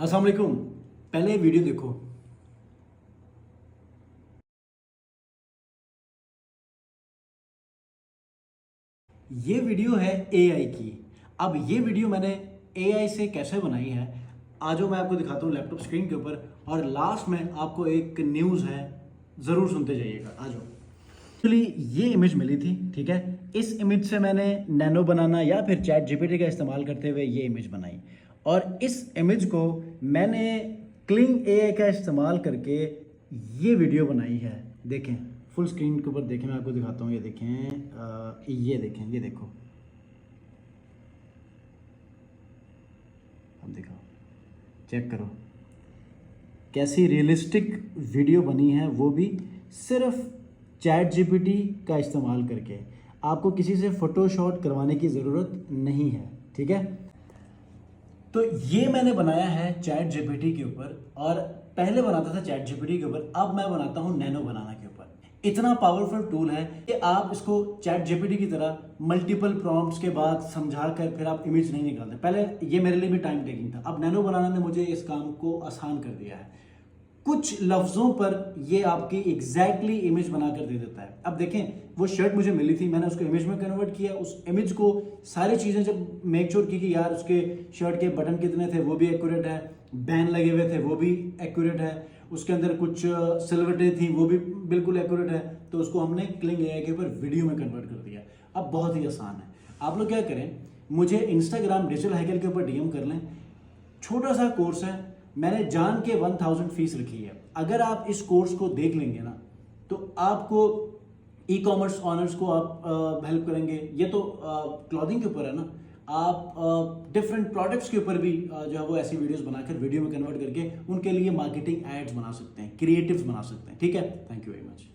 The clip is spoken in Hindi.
अस्सलाम वालेकुम। पहले वीडियो देखो। ये वीडियो है एआई की। अब ये वीडियो मैंने एआई से कैसे बनाई है, आज मैं आपको दिखाता हूँ लैपटॉप स्क्रीन के ऊपर, और लास्ट में आपको एक न्यूज़ है, ज़रूर सुनते जाइएगा। आ जाओ। एक्चुअली ये इमेज मिली थी, ठीक है। इस इमेज से मैंने नैनो बनाना या फिर चैट जीपीटी का इस्तेमाल करते हुए ये इमेज बनाई, और इस इमेज को मैंने क्लिंग एआई का इस्तेमाल करके ये वीडियो बनाई है। देखें फुल स्क्रीन के ऊपर, देखें मैं आपको दिखाता हूँ। ये देखें, ये देखें, ये देखो, अब दिखाओ, चेक करो कैसी रियलिस्टिक वीडियो बनी है, वो भी सिर्फ चैट जीपीटी का इस्तेमाल करके। आपको किसी से फोटोशॉट करवाने की ज़रूरत नहीं है, ठीक है। तो ये मैंने बनाया है चैट जीपीटी के ऊपर, और पहले बनाता था चैट जीपीटी के ऊपर, अब मैं बनाता हूँ नैनो बनाना के ऊपर। इतना पावरफुल टूल है कि आप इसको चैट जीपीटी की तरह मल्टीपल प्रॉम्प्ट्स के बाद समझा कर फिर आप इमेज नहीं निकालते। पहले ये मेरे लिए भी टाइम टेकिंग था, अब नैनो बनाना ने मुझे इस काम को आसान कर दिया है। कुछ लफ्जों पर ये आपकी एग्जैक्टली इमेज बनाकर दे देता है। अब देखें, वो शर्ट मुझे मिली थी, मैंने उसको इमेज में कन्वर्ट किया, उस इमेज को सारी चीज़ें जब मेक श्योर की कि यार उसके शर्ट के बटन कितने थे वो भी एक्यूरेट है, बैन लगे हुए थे वो भी एक्यूरेट है, उसके अंदर कुछ सिलवटें थी वो भी बिल्कुल एक्यूरेट है, तो उसको हमने क्लिंग एआई के ऊपर वीडियो में कन्वर्ट कर दिया। अब बहुत ही आसान है। आप लोग क्या करें, मुझे इंस्टाग्राम डिजिटल हैकल के ऊपर डीएम कर लें। छोटा सा कोर्स है, मैंने जान के 1000 फीस रखी है। अगर आप इस कोर्स को देख लेंगे ना, तो आपको ई कॉमर्स ऑनर्स को आप हेल्प करेंगे। ये तो क्लॉथिंग के ऊपर है ना, आप डिफरेंट प्रोडक्ट्स के ऊपर भी जो है वो ऐसी वीडियोस बनाकर वीडियो में कन्वर्ट करके उनके लिए मार्केटिंग एड्स बना सकते हैं, क्रिएटिव्स बना सकते हैं, ठीक है। Thank you very much.